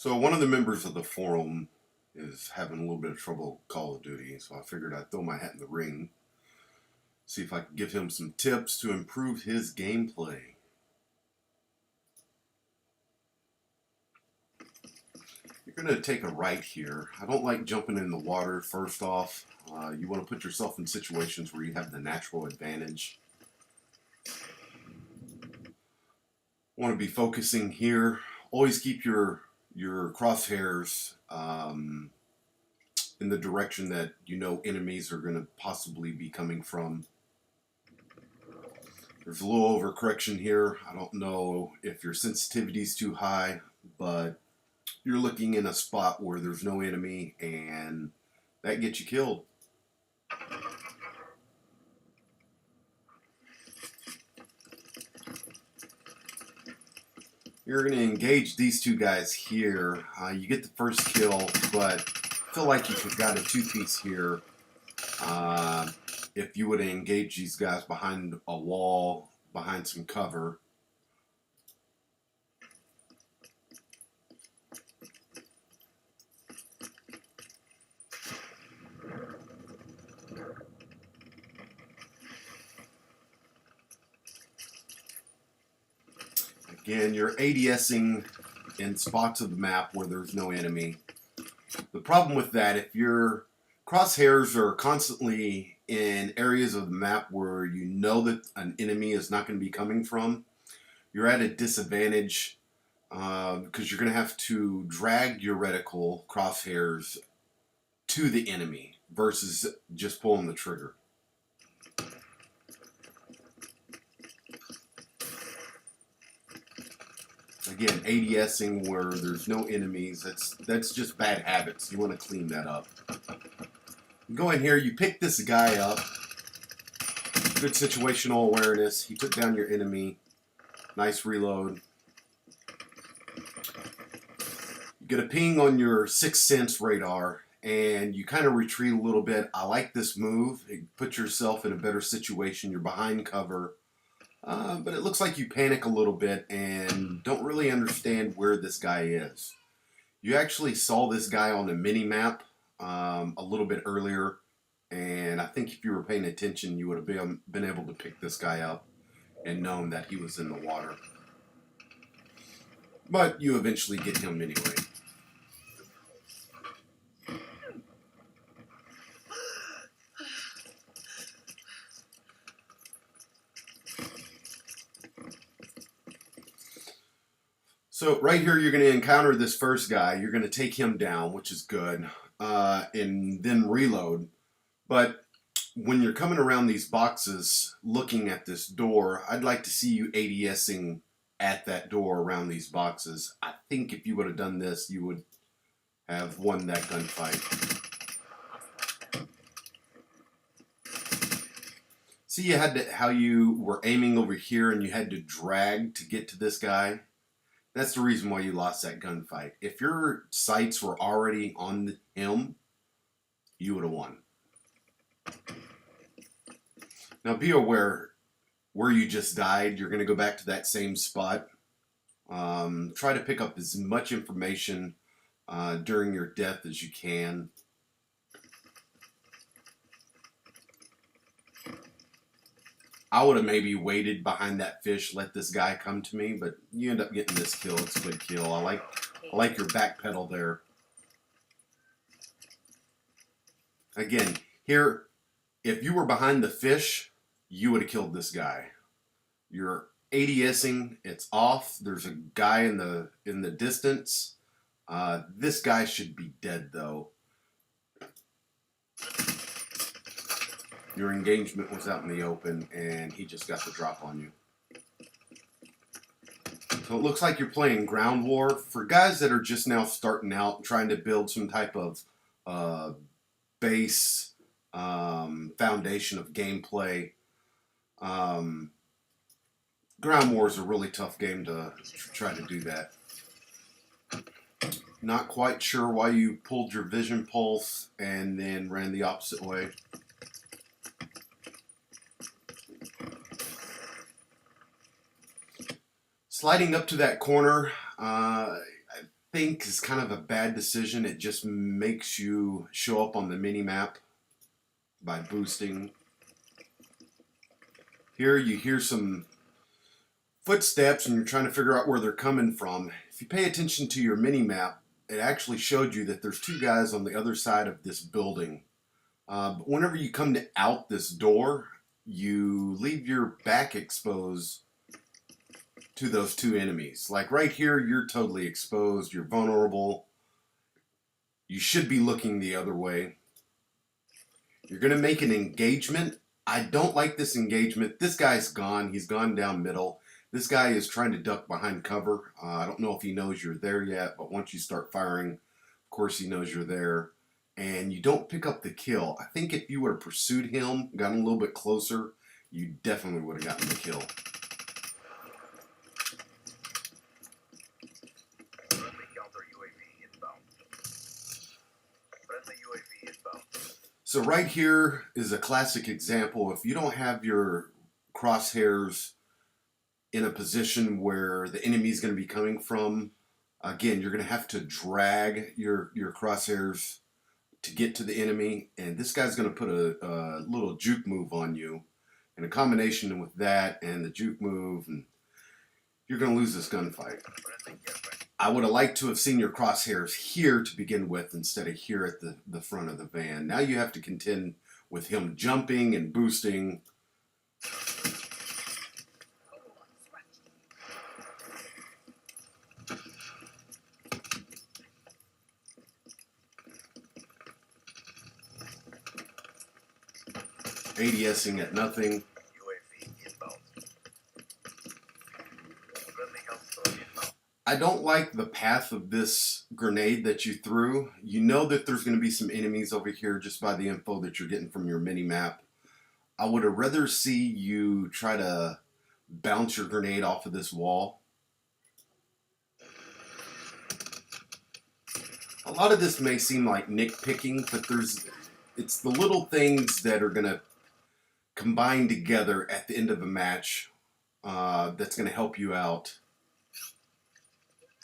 So one of the members of the forum is having a little bit of trouble with Call of Duty, so I figured I'd throw my hat in the ring, see if I could give him some tips to improve his gameplay. You're going to take a right here. I don't like jumping in the water first off. You want to put yourself in situations where you have the natural advantage. Want to be focusing here. Always keep your crosshairs in the direction that you know enemies are going to possibly be coming from. There's a little overcorrection here. I don't know if your sensitivity is too high, but you're looking in a spot where there's no enemy and that gets you killed. You're going to engage these two guys here. You get the first kill, but I feel like you could have got a two-piece here if you would have engaged these guys behind a wall, behind some cover. Again, you're ADSing in spots of the map where there's no enemy. The problem with that, if your crosshairs are constantly in areas of the map where you know that an enemy is not going to be coming from, you're at a disadvantage because you're going to have to drag your reticle crosshairs to the enemy versus just pulling the trigger. Again, ADSing where there's no enemies, that's just bad habits. You want to clean that up. You go in here, you pick this guy up. Good situational awareness. He took down your enemy. Nice reload. You get a ping on your Sixth Sense radar, and you kind of retreat a little bit. I like this move. It puts yourself in a better situation. You're behind cover. But it looks like you panic a little bit and don't really understand where this guy is. You actually saw this guy on the mini-map a little bit earlier, and I think if you were paying attention, you would have been able to pick this guy up and known that he was in the water. But you eventually get him anyway. So right here, you're going to encounter this first guy. You're going to take him down, which is good, and then reload. But when you're coming around these boxes, looking at this door, I'd like to see you ADSing at that door around these boxes. I think if you would have done this, you would have won that gunfight. See, you had to, how you were aiming over here and you had to drag to get to this guy? That's the reason why you lost that gunfight. If your sights were already on him, you would have won. Now be aware where you just died. You're going to go back to that same spot. Try to pick up as much information during your death as you can. I would have maybe waited behind that fish, let this guy come to me, but you end up getting this kill. It's a good kill. I like your back pedal there. Again, here, if you were behind the fish, you would have killed this guy. You're ADSing, it's off. There's a guy in the distance. This guy should be dead though. Your engagement was out in the open, and he just got the drop on you. So it looks like you're playing Ground War. For guys that are just now starting out, trying to build some type of base foundation of gameplay, Ground War is a really tough game to try to do that. Not quite sure why you pulled your vision pulse and then ran the opposite way. Sliding up to that corner, I think is kind of a bad decision. It just makes you show up on the mini map by boosting. Here you hear some footsteps and you're trying to figure out where they're coming from. If you pay attention to your mini map, it actually showed you that there's two guys on the other side of this building. But whenever you come out this door, you leave your back exposed to those two enemies. Like right here, you're totally exposed. You're vulnerable. You should be looking the other way. You're going to make an engagement. I don't like this engagement. This guy's gone. He's gone down middle. This guy is trying to duck behind cover. I don't know if he knows you're there yet, but once you start firing, of course he knows you're there. And you don't pick up the kill. I think if you would have pursued him, gotten a little bit closer, you definitely would have gotten the kill. So right here is a classic example. If you don't have your crosshairs in a position where the enemy is going to be coming from, again, you're going to have to drag your crosshairs to get to the enemy, and this guy's going to put a little juke move on you, and a combination with that and the juke move, and you're going to lose this gunfight. I would have liked to have seen your crosshairs here to begin with instead of here at the front of the van. Now you have to contend with him jumping and boosting. ADSing at nothing. I don't like the path of this grenade that you threw. You know that there's going to be some enemies over here just by the info that you're getting from your mini-map. I would have rather see you try to bounce your grenade off of this wall. A lot of this may seem like nitpicking, but it's the little things that are going to combine together at the end of a match that's going to help you out.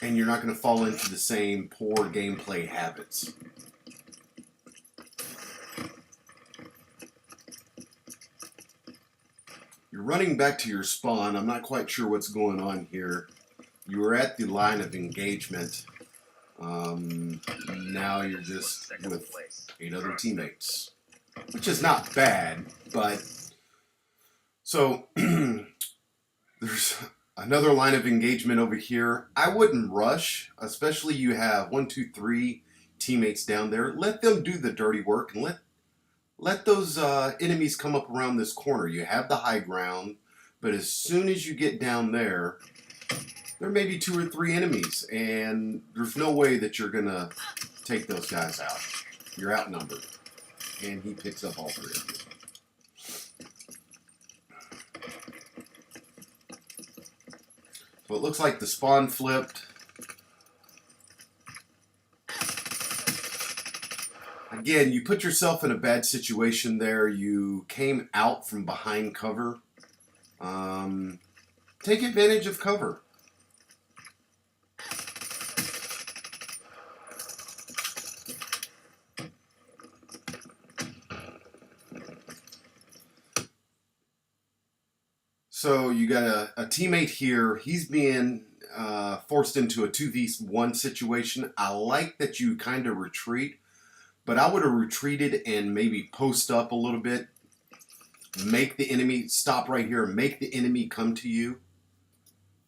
And you're not going to fall into the same poor gameplay habits. You're running back to your spawn. I'm not quite sure what's going on here. You were at the line of engagement. Now you're just with 8 other teammates, which is not bad, but so there's another line of engagement over here. I wouldn't rush, especially you have 1, 2, 3 teammates down there. Let them do the dirty work and let those enemies come up around this corner. You have the high ground, but as soon as you get down there, there may be 2 or 3 enemies, and there's no way that you're gonna take those guys out. You're outnumbered, and he picks up all 3 of you. So it looks like the spawn flipped. Again, you put yourself in a bad situation there. You came out from behind cover. Take advantage of cover. So you got a teammate here. He's being forced into a 2v1 situation. I like that you kind of retreat, but I would have retreated and maybe post up a little bit. Make the enemy stop right here. Make the enemy come to you.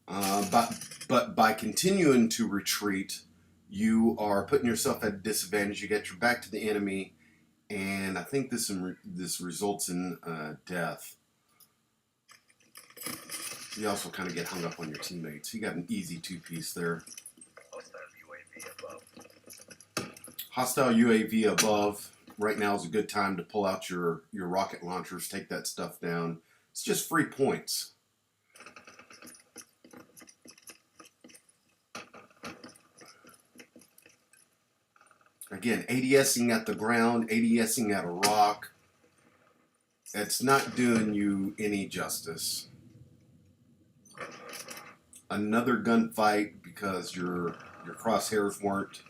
But by continuing to retreat, you are putting yourself at a disadvantage. You get your back to the enemy, and I think this results in death. You also kind of get hung up on your teammates. You got an easy 2-piece there. Hostile UAV above. Right now is a good time to pull out your rocket launchers, take that stuff down. It's just free points. Again, ADSing at the ground, ADSing at a rock. It's not doing you any justice. Another gunfight because you're your crosshairs weren't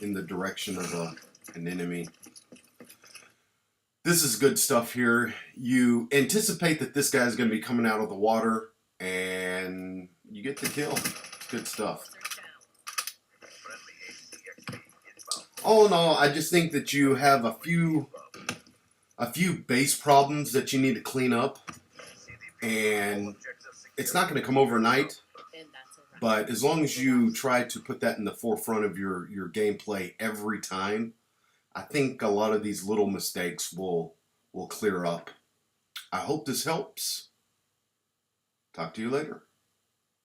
in the direction of an enemy. This is good stuff here. You anticipate that this guy's going to be coming out of the water, and you get the kill. It's good stuff. All in all, I just think that you have a few base problems that you need to clean up, and it's not going to come overnight. But as long as you try to put that in the forefront of your gameplay every time, I think a lot of these little mistakes will clear up. I hope this helps. Talk to you later.